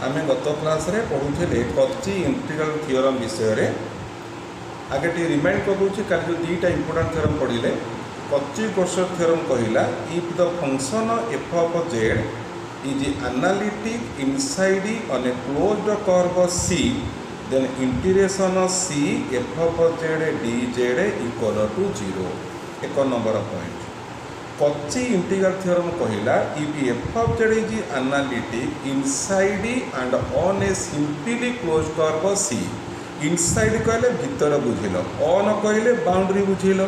आम गत क्लास रे पढ़ुले कच्ची इंटीग्रल थियोरम विषय रे आगे टी रिमाइंड कर दूसरी कल जो दुईटा इंपोर्टाट थियोरम पढ़ले कच्ची कोर्सर थियोरम कहला if the function F of Z is analytic inside on a closed curve C then integration C F of Z D Z equal to 0 एक number point Cauchy integral theorem कहला if F of Z is analytic inside and on a simply close curve C inside कहले भीतर बुझिल on कहले boundary बुझिल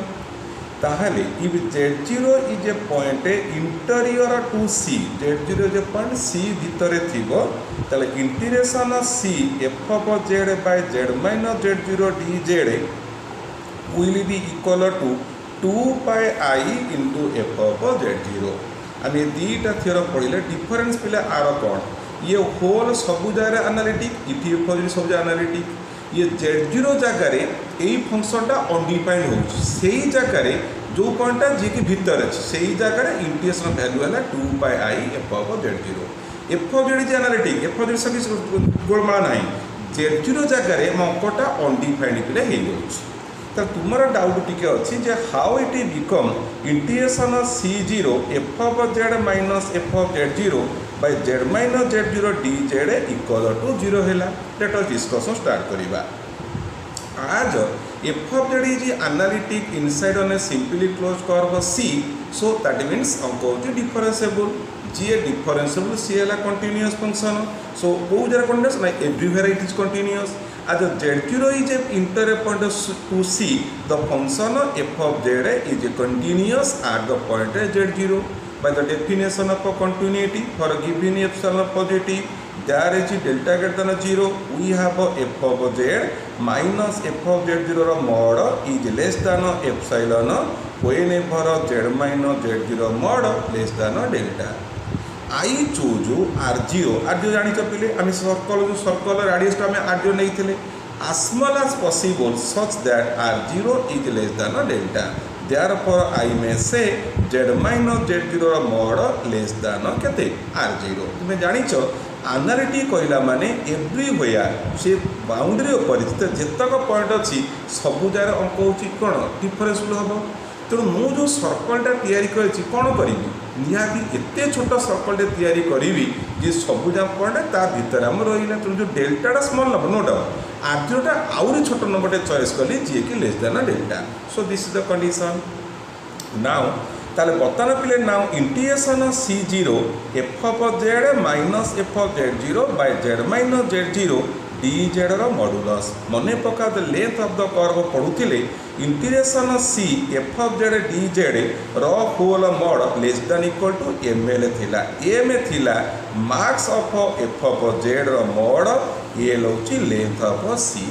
ताहले if z0 is a point interior to C z0 is a point C भीतर थिबो ताले integration C F of Z by Z minus z0 dz will be equal to 2 pi i into F of z0 आम ये दुईटा theorem पढ़ले difference पिला are कौन ये होल सबू जगह एनालिटिक इटी एफ सब जगह एनालिटिक ये z0 जगार यही फंक्शनटा अनडिफाइंड हो जगार जो पॉइंटा जी की भीतर अच्छे से जगार इंटीग्रेशन वैल्यू है 2 pi i f of z0 f of z analytic f of z सब गोलमाला ना z0 जगार अंकटा अनडिफाइंड पिला हो तो तुम्हारा डाउट टी अच्छी जे how it become integration c0 f of z minus f of z0 by Z minus z0 dz equal to 0 है। लेट अस डिस्कशन स्टार्ट करिबा। आज f of Z is analytic inside on a simply close curve c so that means अंक होची differentiable जी differentiable सी है continuous function so को जरा continuous ना everywhere it is continuous as z0 is a inter point to c the function f of z is continuous at the point z0 by the definition of continuity for given epsilon positive there is delta greater than 0 we have f of z minus f of z0 mod is less than epsilon whenever z minus z0 mod less than delta I choose r0 जानी पिले आम circle राडियस आम r0 नहीं as small as possible such that r0 is less than delta therefore I may say z minus z0 mod less than केते r0 तुम्हें जानिछ analytic कहला माने everywhere से बाउंड्री ऊपर जेतक पॉइंट अच्छी सबू जगह अंक होची कोन डिफरेंशिएबल हम तेणु मु जो सर्कलटा तैयारी करी कौन करी निहाती एते छोट सर्कलटे तैयारी करी जे सबू जहाँ पॉइंट ता भीतर आम रहा तेणु जो डेल्टाटा स्मॉल नंबर नो डाउट r0टा आउरी छोट नंबरटे चॉइस कली जी कि less than delta so this is the condition now ताले बर्तमान पिले now integration c0 f of z minus f of z0 by Z minus z0 dz modulus मने पका the length of the curve पढ़ुथिले integration c f of Z dz रो whole mod less than equal to ml थिला m थिला marks of F of Z रो mod ये लौची length of c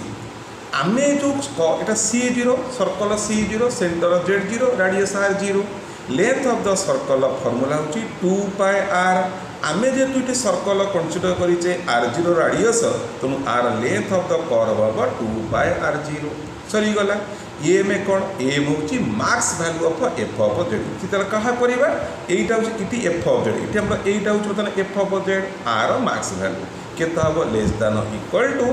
आमे जो एटा c0 circle c0 centre z0 radius r0 length of the circle formula होची 2 पाई r आमे जेतु इटे सर्कल कंसीडर करिचे r0 रेडियस तेणु आर लेंथ ऑफ द कर्व हम 2 पाई r0 सरी गला एम कौन एम होची max value of F of z इतला कहा करबा एटा होची इटी एफ ऑफ जेड इटी हम एटा होची बतन f of z R max value केता हो less than equal to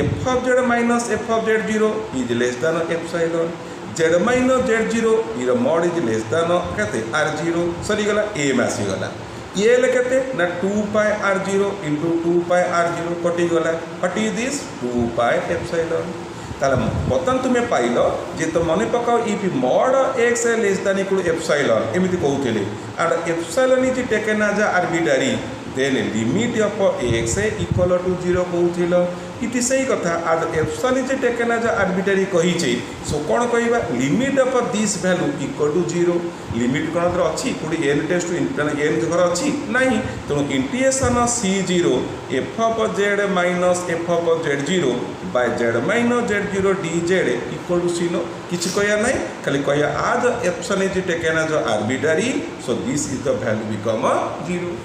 f of z minus f of z0 is less than epsilon z minus z0 इर मॉड इज लेस देन केते r0 सरी गला एम आसी गला ये केते ना 2 पाई r0 इंटू 2 पाई r0 कटी गला what is this 2 pi epsilon ताले बर्तमान तुम्हें पाइल जे तो मन पकाओ if mod x less than equal epsilon एमिति कहउथिले and epsilon is taken as arbitrary then limit of x equal to 0 कहउथिलो इति सही कथा आज epsilon is taken as arbitrary कहिचे सो कोन कहबा limit of this value equal to 0 limit कोन अदर अछि कोडी n टेस टू n घर अछि नाही तो integration c0 f of z minus f of z0 by z minus z0 dz equal to 0 किछि कहया नाही खाली कहया आज epsilon is taken as arbitrary so this is the value become 0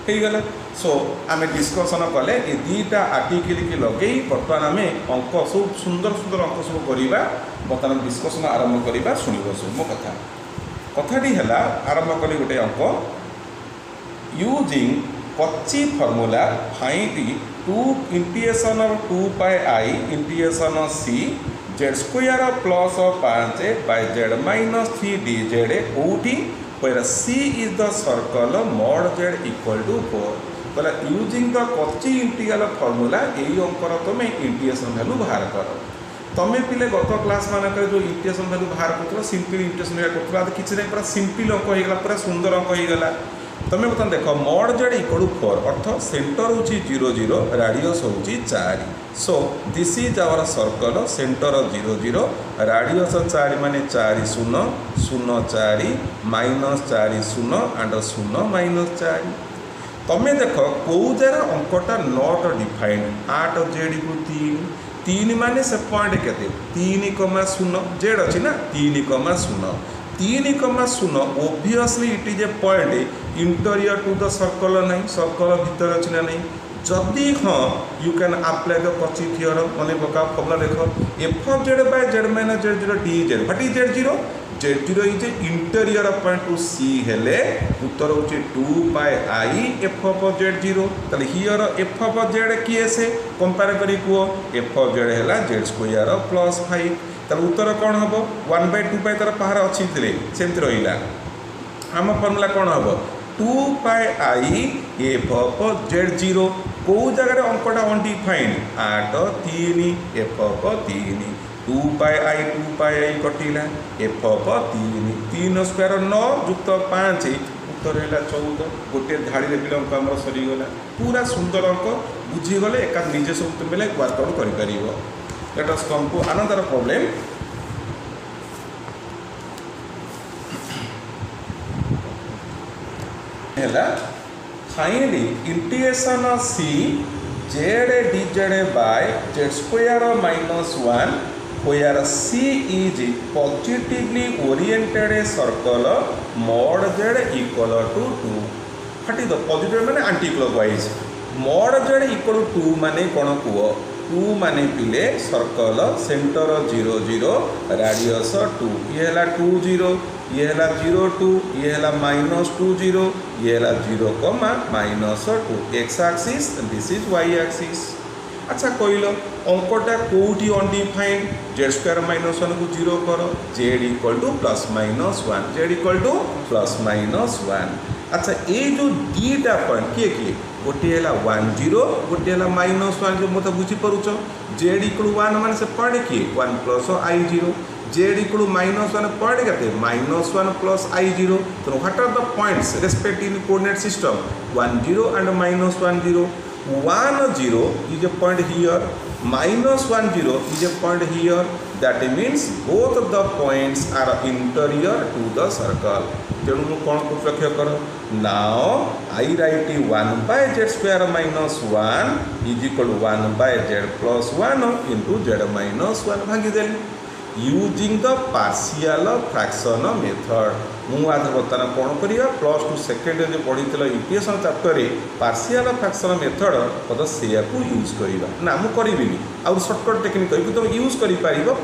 हो गला सो आम डिस्कसन कले ये दुईटा आर्टिकल की लगे बर्तमान आम अंक सब सुंदर सुंदर अंक सब करवा बर्तमान डिस्कसन आरंभ करवा शुणव सब मो कथाटी है आरंभ कली गोटे अंक using Cauchy formula find 2 integration of 2 pi I integration of c z square plus 5 by z minus 3 dz outi where c is the circle mod z equal to 4 बोला using the Cauchy integral formula यही अंकर तुम integration value बाहर कर तुम्हें पिले गत class मानक जो इंटीग्रेशन वैल्यू बाहर कर सिंपल इंटीग्रेशन कर किसी नहीं पूरा सिंपल अंक होगा पूरा सुंदर अंक होगा तुम्हें बता देख mod z इक्वल टू 4 अर्थ सेंटर हूँ 0 0 रेडियस हूँ 4 so this is our circle centre 0 0 radius 4 माने 4 0 0 4 माइनस 4 0 एंड 0 माइनस 4 तुम्हें देख कौ जरा अंकटा नॉट डिफाइंड 8 जेड को 3 माने से पॉइंट केते 3,0 जेड अच्छी ना 3,0 3,0 obviously it is a point interior to the circle नहीं सर्कल भीतर अच्छी ना नहीं जदि हाँ you can apply the Cauchy theorem मन पका फॉर्मूला देख f of Z by Z minus z zero d z what is z zero is interior point to C हेले उत्तर होचे 2 pi i f of z zero ताले here f of z किए से compare करी को F of Z हैला Z square plus 5 ताले उत्तर कोन हबो 1/2 पाई तार पहार अछि थिले सेमति रहिला हम फार्मूला कोन हबो 2 pi i f of z zero को जगह अंकटा undefined 8 3 f of 3 2 pi i कटिला एफ ऑफ 3 स्क्वायर 9 युक्त 5 उत्तर है 14 गोटे धाड़ी पिले अंक आम सरीगला पूरा सुंदर अंक बुझीगले एका निजे सब तुम वर्कआउट कर let us come to another problem है find integration of c z dz by z square minus 1 where c is positively oriented circle mod z equal to 2 what is the positive माने anti clockwise mod z equal to 2 माने कौन कुह 2 माने पिले circle centre 0 0 radius 2 ये है 2 0 ये है 0 2 ये है -2 0 ये है 0 -2 x axis this is y axis अच्छा कहल अंकटा कौटी अनडिफाइंड जेड स्क्वायर माइनस 1 को 0 कर Z equal to plus minus 1 Z equal to plus minus 1 अच्छा ये जो दीटा पॉइंट किए किए गोटे है 1 0 गोटे है -1 जो मतलब बुझीपारुच जेड इक्वल 1 मान से पॉइंट किए 1 plus i 0 Z equal -1 point के -1 प्लस आई 0 तो what are the points respect in coordinate system 1 0 and -1 0 1 0 is a point here -1 0 is a point here that means both of the points are interior to the circle तेणु मु कौन को लक्ष्य कर now I write 1 by z square minus 1 is equal to 1 by z plus 1 into z minus 1 भागी देली using the partial fraction method मुझे बर्तमान कौन करिया प्लस 2 सेकेंड जो पढ़ी equation chapter partial fraction method पद से यूज करवा ना मुझे आउ सर्टकट टेक्निक करी तुम यूज कर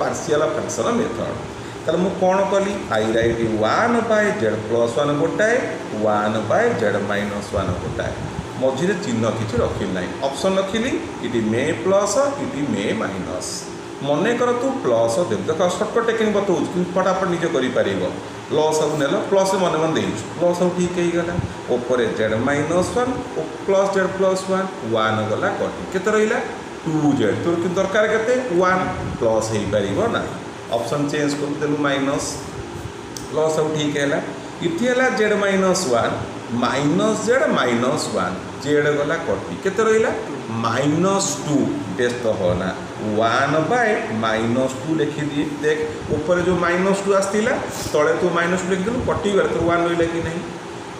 पार्शियल फ्रैक्शन मेथड ताले मु कौन कली I write 1 by z plus 1 गोटाए 1 by z minus 1 गोटाए मझे चिन्ह किसी रखी ना ऑप्शन रखिली it may plus it may minus मन कर तू प्लस दे देख सर्टकट टेक्निक बताऊँ कि फटाफट निजे कर लस सब नेल प्लस मन मन देच लस सब ठीक होगा ओपर जेड -1 प्लस जेड प्लस 1 गला कटी केते रहा 2z तोर कि दरकार के 1 प्लस हो पार ना ऑप्शन चेंज कर देलु माइनस लस सब ठीक है इति है जेड -1 माइनस जेड -1 जेड गला कटी केते रहा -2 टेस्ट तो होना 1 by -2 लिखी दिए देख ऊपर जो -2 आसला तले तो -2 लिखिदेलु कटिगला तो 1 रहा कि नहीं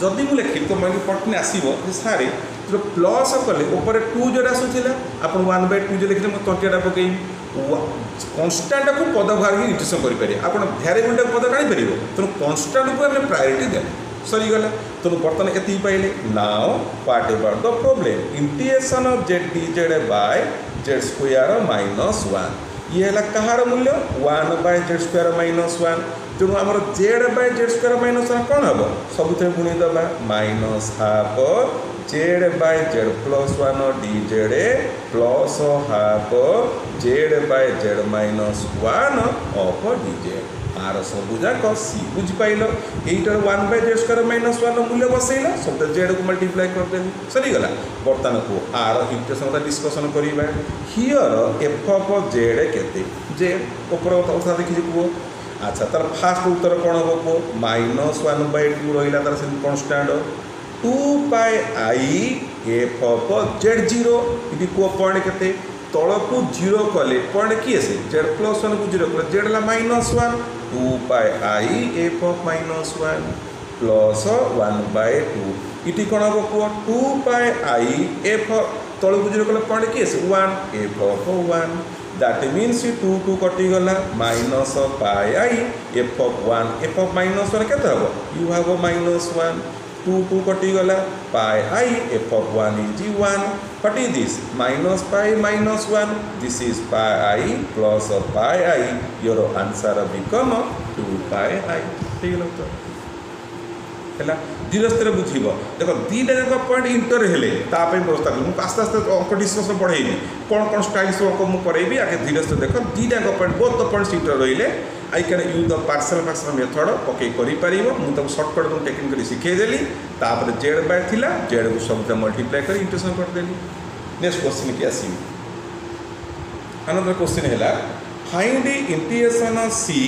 जदि मुझे लिखी तो मैं पटने आसो सारे जो प्लस कले ऊपर 2 जो आसूला आप 1/2 जो लिखिले मुझे तंटिया पकई कन्स्टाट को पद बाहर इंटीग्रेशन करेंगे आप भ्यारिएबल पद काढ़ी तेणु कन्स्टाट को आम प्रायोरीटी दे सरीगला तेणु बर्तमान ये पाइले now what about the problem integration of Z dz by Z square -1 ये है कहार मूल्य 1 by z square -1 तेणु आमर z by z square -1 कौन हम सब गुणीदेवा -1/2 z by z plus 1 dz plus half z by Z minus 1 of dz आर सबुजाक सी बुझिपाइल एटार 1 बाय जेड स्क्वायर माइनस 1 मूल्य बसैल सब जेड को मल्टीप्लाई करदेवी सरीगला बर्तमान को आर इक्वेशन डिस्कसन करवा हियर एफ ऑफ जेड केते जेड ऊपर कथा देखिए कह अच्छा तार फास्ट उत्तर कौन हम कह -1 बाय 2 रहा तार से कन्स्टाट 2 pi i f of z zero ये कह पॉइंट के तलू जीरो कले पॉइंट किए से जेड प्लस 1 को जीरो कले जेड है -1 2 pi i f of -1 plus 1 by 2 इटी कौन हम कह 2 पाई आई एफ तलू जीरो कले पॉइंट किए से 1 एफ ऑफ 1 दैट मीन्स 2 2 कटिगला minus pi i f of 1 केते हम यू हैव -1 2 2 कटिगला pi i f of 1 is 1 what is this minus pi minus 1 this is pi i plus pi I your answer become 2 pi आई ठीक है है धीरे स्थिर बुझब देख दीटा जाक पॉइंट इंटर हेले व्यवस्था करी मुझे आस्ते आस्ते अंक डिस्कसन बढ़ेबी कौन कौन स्टाइल्स अंक मुझे करेबी आगे धीरे स्थिर देख दीटा पॉइंट बोथ द पॉइंट्स इंटर रही I can use the partial fraction method पकई कर मुझे सर्टकट मुझे टेक्निकली शिखेदेली जेड बाय थिला जेड को सब मल्टीप्लाई कर इंटीग्रेशन करदेली नेक्स्ट क्वेश्चन की आसी अनदर क्वेश्चन है find integration C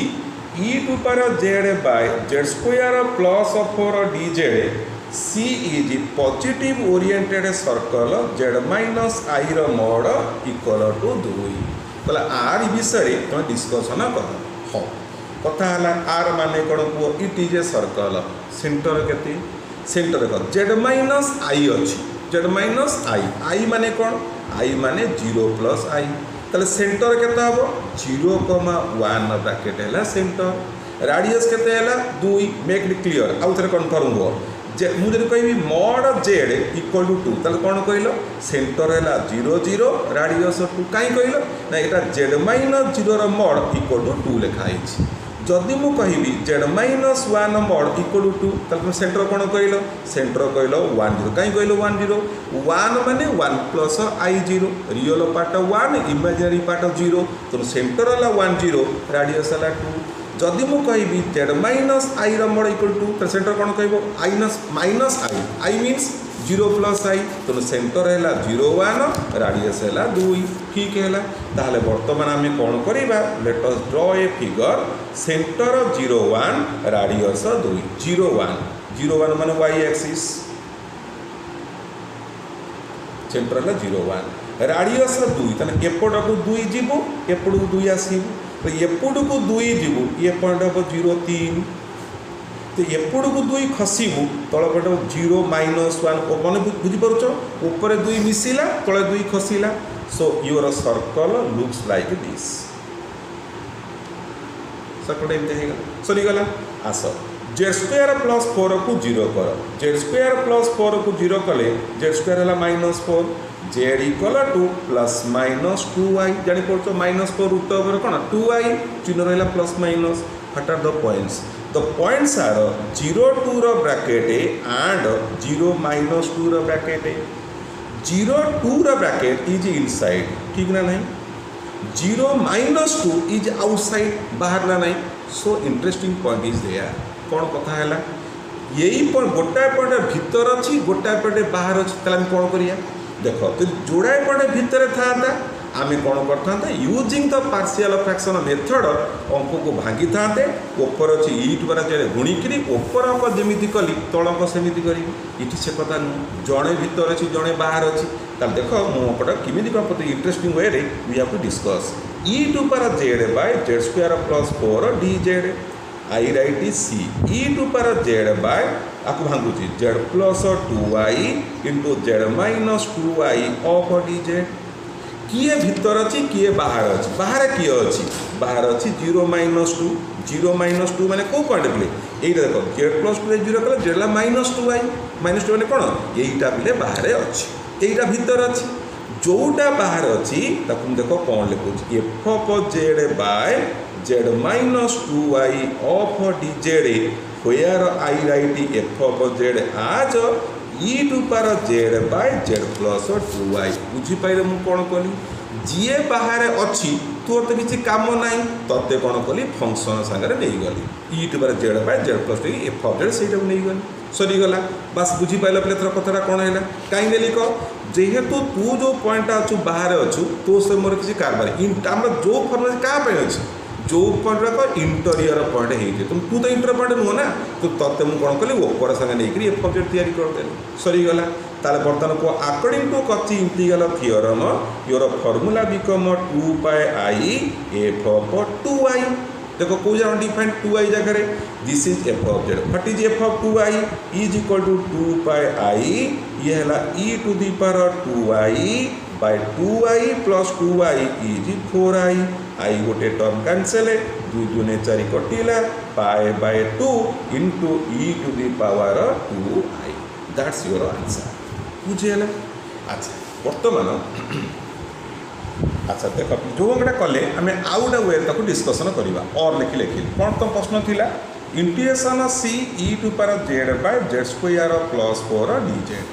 e to power Z by Z square plus 4 dz C is positive oriented circle Z minus i रोड इक्वल टू 2 बोला are विषय तुम डिस्कसन कर हाँ कथा है आर माने कौन कह it is a circle centre के सेंटर देख जेड माइनस आई अच्छी जेड माइनस आई माने कौन आई माने 0 प्लस आई ताले सेंटर केते हम 0,1 ब्रैकेट है सेंटर राडियस केते है 2 मेक इट क्लियर आउ थे कन्फर्म हो मुझे कहि मॉड जेड इक्वल टू 2 ताले कौन कहल सेंटर है 0 0 राडियस 2 कहीं कहल ना यहाँ Z minus 0 mod equal to 2 लिखाई जदि मु कहि Z minus 1 mod equal to 2 ताले सेंटर कौन कहल सेंटर कहल 1 0 कहीं कहल 1 0 1 माने 1 plus i 0 real part 1 imaginary part 0 तो सेंटर है 1 0 राडियस है 2 जदि मु कहि जेड माइनस आई रोड इक्वल टू तो सेंटर कौन कह minus i means 0 plus i तो सेंटर है 0 1 राडियस है 2 ठीक है ताहले वर्तमान आम कौन करवा let us draw a figure centre 0 1 राडियस 2 0 1 मान वाई एक्सिस सेंटर है 0 1 राडियस 2 तेना एपट को 2 जीवु एपट को 2 आसबू तो एपट को 2 जीवु ये पॉइंट हम 0 3 तो एपट को 2 खसबू तल पट 0 -1 मन बुझीपार ऊपर 2 मिसिला तले 2 खसला so your circle looks like this circle एमती सरीगला आस जेड स्क्वायर प्लस 4 को 0 कर जेड स्क्वायर प्लस 4 को 0 कले जेड स्क्वायर है -4 Z equal to plus minus 2i जापर -4 रूट ओवर कौन 2i चिन्ह रहा plus minus what are the points are 0 2 रो ब्रैकेट एंड 0 -2 रो ब्रैकेट 0 2 रो ब्रैकेट इज इनसाइड ठीक ना नहीं 0 -2 इज आउटसाइड बाहर ना नहीं so interesting point is there कौन कथा है यही पॉइंट गोटाए पॉइंट भीतर अच्छी गोटाए पॉइंट बाहर अच्छी ताले कौन करिया देख तो जोड़ाए पॉइंट भितर था आम कौन करते using the partial fraction method अंक को भांगी था ऊपर अच्छे इट बार जेड गुणिकी ऊपर अंक जमी कली तल अंक सेमती करी इटी से कथा नुह जड़े भितर अच्छी जड़े बाहर अच्छी ताल देख मुझे किमी कौन interesting way we have to discuss e to power Z by Z square plus 4 dz I write is C e to power Z by आपको भांगुची z plus 2i into z minus 2i of dz किए भीतर अच्छी किए बाहर अच्छी बाहर किए अच्छी बाहर अच्छी 0 -2 माने कौ पॉइंट पे यही देख जेड प्लस 2 0 कले जेड -2i -2 माने कौन यहीटा पे बाहर अच्छी यहीटा भीतर अच्छी जोटा बाहर अच्छी देख कौन लिखुची f of Z by z -2i of dz where I write f of z as e to power z by z plus 2i बुझीपारे मु कौन कली जी बाहर अच्छी तोर तो किसी काम ना ते कौन कली फंक्शन सागर नहीं गली e to power z by z plus 2 F of z से नहीं गली सरीगला बस बुझीपारे पे थर कथा कौन है कहीं देली कह जेहेतु तू जो पॉइंट अच्छु बाहर अच्छु तो से मोर किसी कारबार जो फर्म क्या अच्छी जो पॉइंट इंटरियर पॉइंट है तू तो इंटर पॉइंट नुह ना तो ते मुझे कौन कली ओपर संगे नहीं एफ ऑफ जेड या करदेली सरीगला ताले बर्तमान को according to Cauchy integral theorem your formula become 2 pi i f of 2i देखो कौ जगह डिफाइन 2i जगह this is f of z what is f of 2i is equal to 2 pi i ये है e to the power 2i by 2i plus 2i is 4i आई गोटे term cancel 2 दूने 4 कटिला pi by 2 into e to the power 2i that's your answer बुझेगा अच्छा बर्तमान अच्छा देख जो गोटा कले आम आउ गोटे वे ताको डिस्कसन करवा और लिखी लिखी कौन तो प्रश्न थिला integration C e to power z by z square plus 4 dz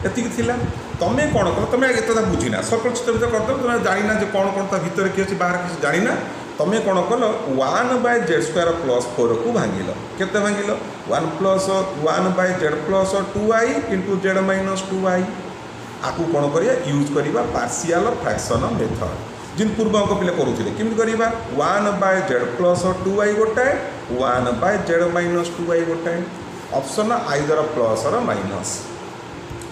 एतिक थिला तमें कौन कर तुम एत बुझीना सकल चित्र करदे तुम जाना जो कौन कौन ता भीतर किए अच्छे बाहर किसी जाना तुम्हें कौन कल 1 बाय z स्क्वायर प्लस 4 को भांगिल केते भांगिल 1 plus 1 by z plus 2i into z minus 2i आपको कौन करिया यूज करिबा पार्शियल फ्रैक्शन मेथड जिन पूर्व अंक पिले करूथिले किमि करिबा 1 बाय z प्लस 2i गोटाए 1 बाय z माइनस 2i गोटाए ऑप्शन आइदर प्लस और माइनस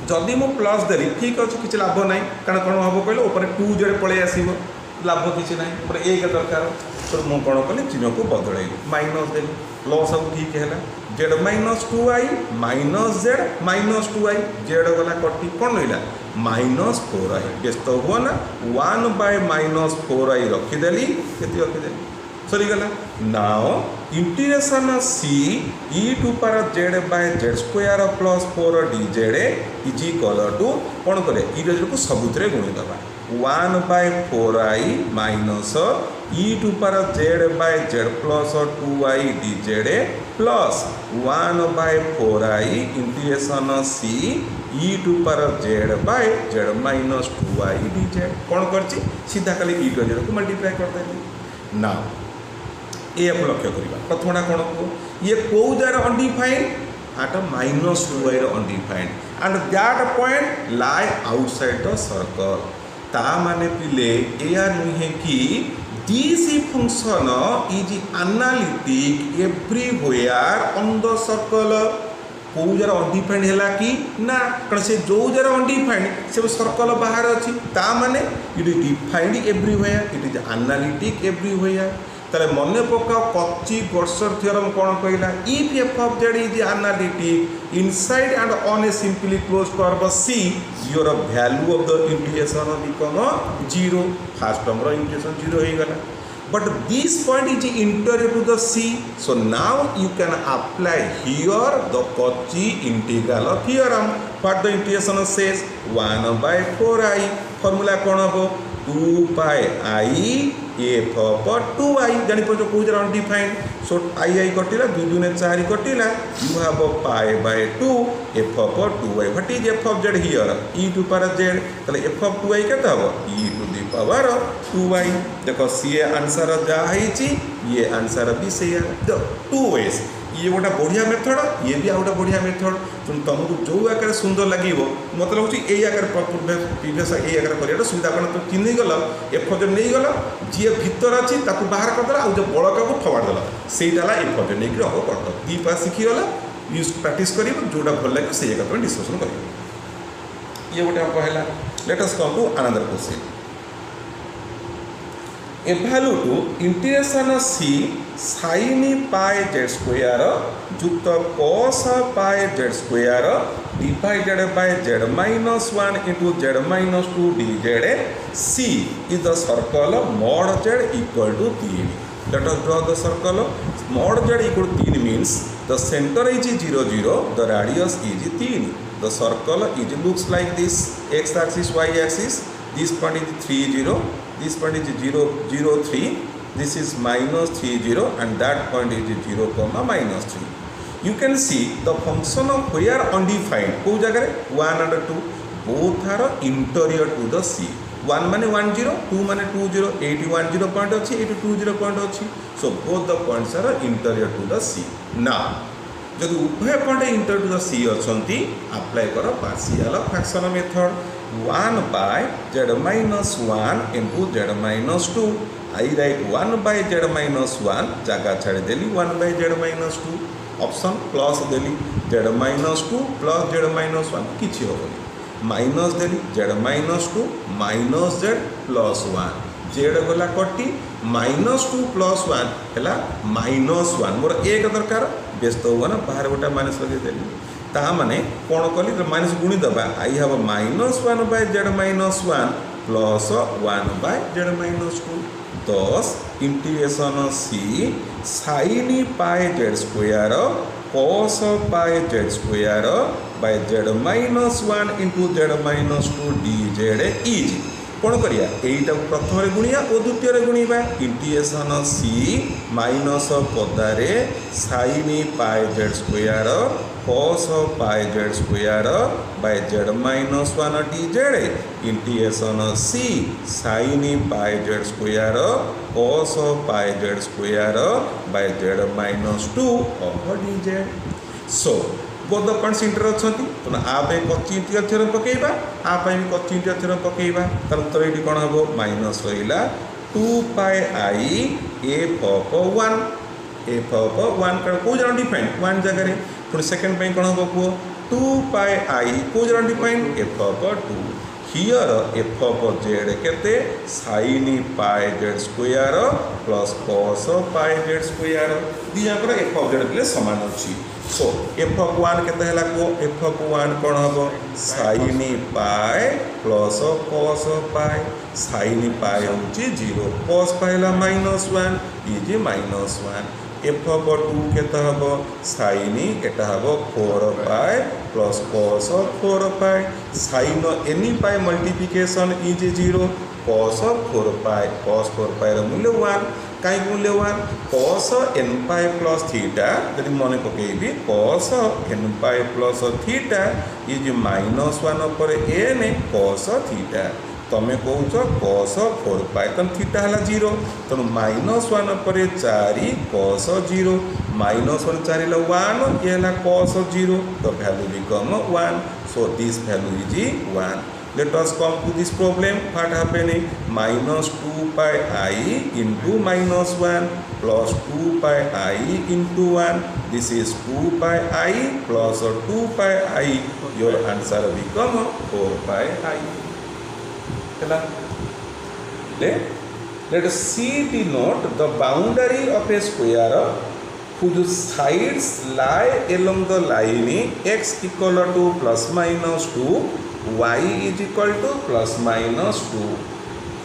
जदि मु प्लस देली ठीक अच्छे किसी लाभ ना कारण कौन हम कहले ऊपर 2z पलि आसो लाभ किसी ना ऊपर 1 दरकार तो मुझे कौन कली चिन्ह को बदल माइनस देली लॉस सब ठीक है z minus 2i minus z minus 2i z गला कटी कौन रहा माइनस 4i व्यस्त हुआ ना 1 बाय माइनस 4i रखीदेली के रखीदेली सरीगला now integration C e to power z by z square plus 4 dz is equal to कौन करे ई को सबुतरे गुणीदबा 1 by 4i minus e to power z by z plus 2i dz plus 1 by 4i integration C e to power z by z minus 2i dz कौन करछि सीधा खाली e टू z को मल्टीप्लाई कर देली नाउ ये आप लक्ष्य करवा प्रथमटा कौन को ये कौ jar undefined at minus 2i undefined and that point lie outside the circle ता माने पिले या नुहे कि this function is analytic everywhere on the circle कौ जार अनडिफाइंड है कि ना कारण से जो जार अनडिफाइंड से सर्कल बाहर अच्छी ता माने it is defined everywhere it is analytic everywhere ताले मन पकाओ कच्ची गॉर्सर थ्योरम कौन कहला if F of Z is analytic inside and on a simply close curve see your value of the integration become 0 first term integration 0 हो गला but this point is interior to the sea so now you can apply here the Cauchy integral theorem what the integration says 1 by 4i formula कौन हम 2 pi I f of 2i जानी पड़ो कौ जरा undefined so I कटिला 2 दूने 4 कटिला you have pi by 2 f of 2i what is f of z here e to power z तले f of 2i केते हबो e to the power 2i देखो सी आंसर जा हिची ये आंसर भी से 2 ways ये गोटा बढ़िया मेथड ये भी गोटा बढ़िया मेथड तुमको जो आकार सुंदर लगे मतलब हूँ ये आकार प्रिवियस ये आकार कर सुविधा कारण तुम चिन्ह गल एफ जेड नहीं गल जी भीतर अच्छी बाहर करदेला आ जो बड़का को फवाड़ देला एफ जेड नहीं अग कर दी पास शिखीगला यूज प्राक्ट कर जोटा भल लगे से तुम डिस्कसन कर ये गोटे कहला let us come to another question evaluate integration c sin pi z square युक्त cos pi z square divided by z minus 1 into z minus 2 dz c is the circle mod z equal to 3. Let us draw the circle. Mod z equal to 3 means the center is 0 0, the radius is 3. The circle is looks like this: x axis, y axis. This point is 3 0. This point is 0 0 3. This is minus 3 0, and that point is 0 comma minus 3. you can see the function of where undefined को जगह 1 and 2 both are interior to the C. 1 माने 10, 2 माने 20, 10 point अच्छी 20 point अच्छी. So both the points are interior to the C. Now जब उभय point inter to the सी अच्छी apply कर partial fraction method 1 by z minus 1 into z minus 2. I write 1 by z minus 1 जगह छाड़ देली 1 by z minus 2 option plus Delhi z minus 2 plus z minus 1 किछि होबनी minus देली z minus 2 minus z plus 1 z गला कटी -2 plus 1 है -1 मोर एक दरकार व्यस्त हो ना बाहर गोटे माइनस लगे देली ता माने कौन कली माइनस गुणी दबा I have -1 by z minus 1 plus 1 by z minus 2 thus integration c sin pi z square cos pi z square by z minus 1 into z minus 2 dz is कौन करिया एटा प्रथम रे गुणिया और द्वितीय रे गुणिबा इंटीग्रेशन सी माइनस पदारे sin pi z square cos pi z square by z minus 1 dz integration C sin pi z square cos pi z square by z minus 2 dz. So both points इंटर अच्छा तो आप कच्ची integral theorem पकेबा आप कच्ची integral theorem पकेबा तार उत्तर ये कौन हम माइनस रहा 2 पाई आई एफ ऑफ 1 कारण कौ जन डिफाइंड 1 जगह पुणी सेकेंड कौन हम कह 2 पाई आई कौ जन defined f of 2 here f of z केते sin pi z square plus cos pi z square दियाकर एफ ऑफ जेड समान अच्छी. सो एफ ऑफ 1 केते हला को एफ ऑफ 1 कौन हम sin pi plus cos pi sin pi होची 0 cos पाई ला -1 इज -1 एफ ऑफ 2 केते हबो sin एटा हबो 4 pi plus cos 4 pi sin any pi multiplication is 0 cos 4 pi रो मूल्य 1 कहीं मूल्य 1 cos n पाई प्लस थीटा यदि मन पकेबी cos n पाई प्लस थीटा इज -1 पर n cos थीटा तमें कौच cos 4 पाई तम थीटा है 0 तेणु -1 पर 4 cos 0 -1 4 1 ये cos 0 तो value become 1. So this value is 1. Let us come to this problem. What happening? -2 pi I into -1 plus 2 pi I into 1. This is 2 pi I plus 2 pi I. Your answer become 4 pi I. Let us see denote the boundary of a square whose sides lie along the line x equal to ±2 y is equal to ±2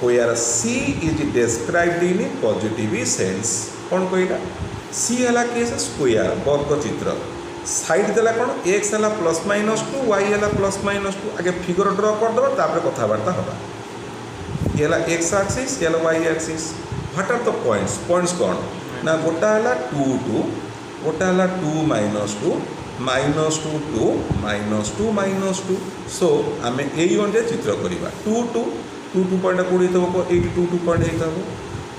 where c is described in positive sense. कौन कहला c है case square वर्ग चित्र side देला कौन x है ±2 y है ±2 आगे फिगर ड्र कर दो तापर कथबार्ता हवा ये x एक्सिस ये y axis. What are the points कौन ना गोटा है 2 2 गोटा है 2 -2 -2 2 -2 -2. सो आम यही अनुसार चित्र करवा 2 2 2 2 पॉइंट कौन हो 2 2 पॉइंट होता है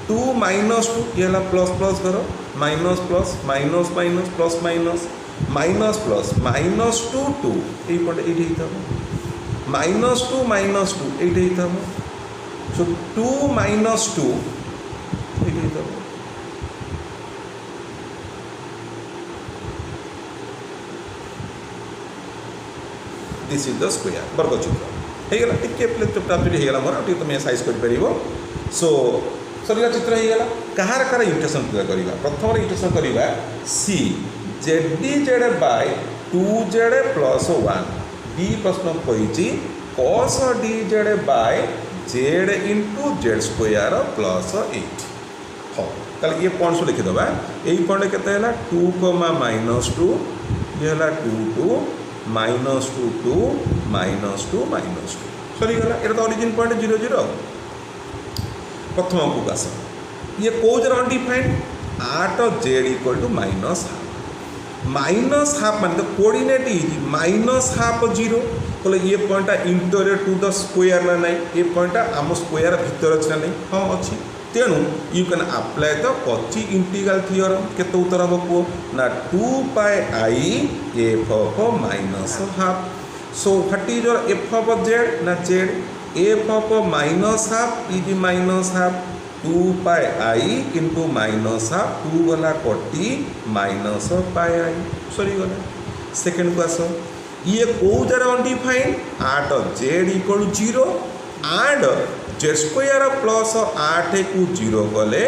2 -2 ये प्लस प्लस कर minus plus minus minus plus minus minus plus -2 2 ये पॉइंट ये -2 -2 ये सो 2 -2 ये दिस इज द स्क्वायर वर्ग चित्र होगा टिके प्राप्ति होगा मोर टी तुम साइज कर. सो सरला चित्र होगा कहार कार इंटेसन करवा प्रथम इंटेसन करवा C ZDZ by 2Z plus 1 B प्रश्न कही cos DZ by Z into Z square plus 8. हाँ ताले ये पॉइंट्स लिखिदेवा यही पॉइंट केते है 2, -2 ये है 2 2 -2 2 -2 -2 सरीगला ये तो ओरिजिन पॉइंट 0 0 प्रथम को आस ये कौ जर undefined 8 Z equal to -1 minus half मान कोऑर्डिनेट इज माइनस हाफ 0 बोले ये point interior to the square ना नहीं ये पॉइंट आम स्क्वायर भितर अच्छे ना नहीं हाँ अच्छी तेणु you can apply the Cauchy integral theorem केते उत्तर हम को ना 2 pi i f of minus half so what is your f of z ना z f of minus half is minus half 2 pi i into minus half 2 गला कटी minus pi आई सरी गला सेकेंड को आस ये कौ जरा undefined at z equal 0 and z square plus 8 को 0 गले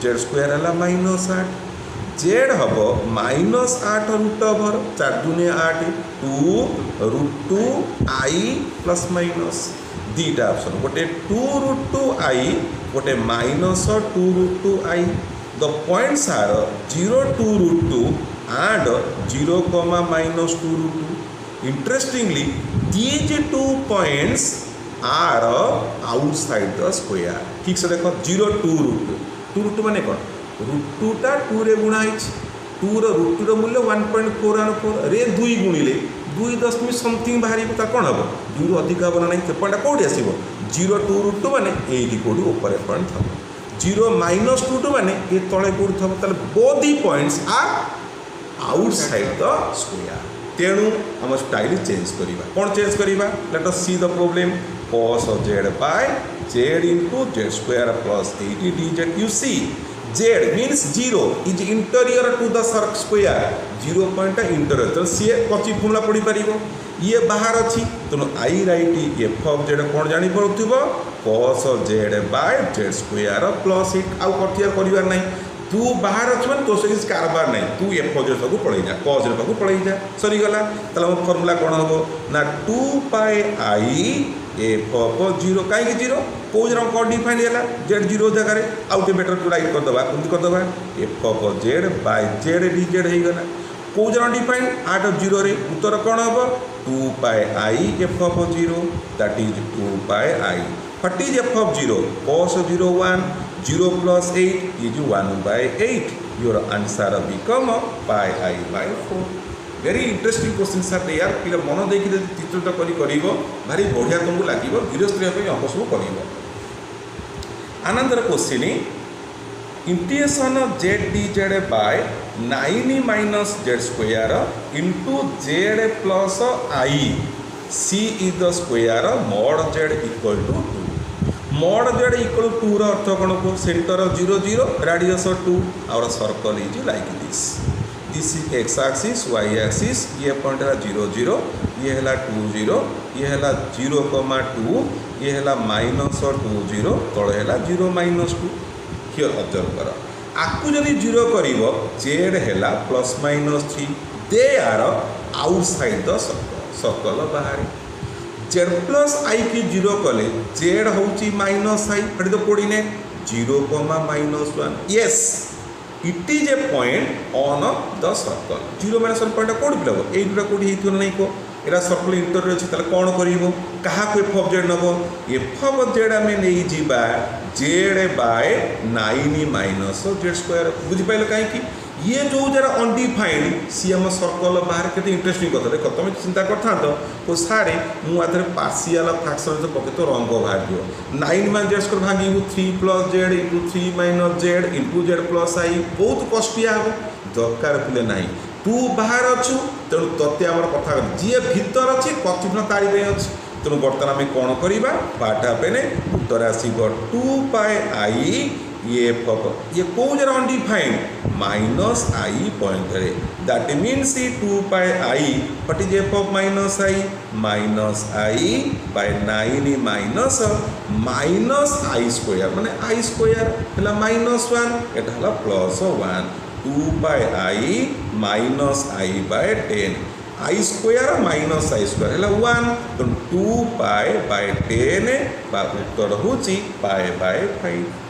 जेड स्क्वायर है माइनस 8 जेड हम माइनस 8 रूट ओवर 4 दूनी 8 2 रूट 2 आई प्लस माइनस दीटा ऑप्शन गोटे 2 रूट 2 आई गोटे minus 2 root 2 i the points are 0 2 root 2 and 0 minus 2 root 2 interestingly these 2 points are outside the square ठीक से देखो 0 2 root माने कौन रूट 2 टा 2 रे गुणा है 2 रो रूट 2 रो मूल्य 1.4 रे 2 गुणिले 2 दशमिक समथिंग बाहरी ता कौन हम 2 रो अधिक हम नहीं से पॉइंट कोठी आसीबो 0 2 रूट 2 माने एही कोठी ऊपर पॉइंट थब 0 माइनस 2 2 माने ये तळे कोठी थब तले both the points are outside the square तेणु हम स्टाइल चेंज करवा कौन चेंज करवा let us see the problem cos z by z into z square plus 80 dz you see z means 0 is interior to the square 0 point interior तो सी कच्ची formula पढ़ी पारिबो ये बाहर अच्छी तेणु आई राइट एफ ऑफ जेड कौन जानी पड़ुथिबो cos z by z square plus 8 आउ कथिया करिवार नहीं तू बाहर अच्छे मैंने तो किसी कारबार नहीं तू एफ जेड पाक पलि जा कस जेड पाक पलि जा सरीगला ताला फर्मूला कौन हम ना 2 पाई आई एफ ऑफ 0 कहीं 0 कौ जरा कौन डिफाइन है जेड 0 जगह आउ टे बेटर राइट करदे करदे f of Z by z D z हो गला कौ जरा डिफाइन 8 0 रे उत्तर कौन हम 2 pi i f of 0 that is 2 pi i what is f of 0 cos 0 1 0 plus 8 is 1 by 8 your answer become pi I by 4 very interesting questions are there पिला मन देखि चित्रता करी करिवो भारी बढ़िया तुमको लागिवो गिरस्त्री पे अंक सब करिवो another question integration z dz by 9 minus z square into z plus I c is the square mod z equal to 2 mod z equal to 2 अर्थ कौन को centre 0 0 radius 2 our circle is like this is x axis y axis ये point है 0 0 ये है 2 0 ये है 0 2 ये है माइनस 2 0 तले है 0 माइनस 2 हियर ऑब्जर्व कर आपको जदि 0 कर जेड है plus minus 3 they are outside the circle बाहर जेड प्लस आई की 0 कले जेड हूँ minus i at the coordinate 0 minus 1 yes it is a point on the circle 0 minus 1 point कौन पिला ये दुटा कौटी होता नहीं को एरा सर्कल इंटर अच्छे ताले कौन करिवो कहा को एफ ऑफ जेड नबो एफ ऑफ जेड आमे नहीं जीबा Z by 9 minus Z square बुझी पाइल काहे कि ये जो जरा अनडिफाइंड सी आम सर्कल बाहर के इंटरेस्टिंग कथा देख तुम चिंता करता तो सारे मुझे पार्शियल फ्रैक्शन पके तो रंग बाहर 9 मान जेड स्क्वायर भागी 3 plus Z into 3 minus Z into Z plus I बहुत कष्टिया हम दरकार पिले ना तू बाहर अच्छु तेणु तत्ते आम कथा जी भीतर अच्छी कथिन तारी अच्छी तेणु बर्तमान आम कौन करवा पार्ट हापेने उत्तर आसब 2 पाई आई ये ये कौ जरा अनडिफाइंड माइनस आई पॉइंट रे that means 2 pi i what is f of minus i by 9 minus minus i square माने आई स्क्वायर है माइनस 1 एटा है plus 1 2 pi i minus i by 10 i square minus i square है 1 तो 2 pi by 10 बा उत्तर हूँ pi by 5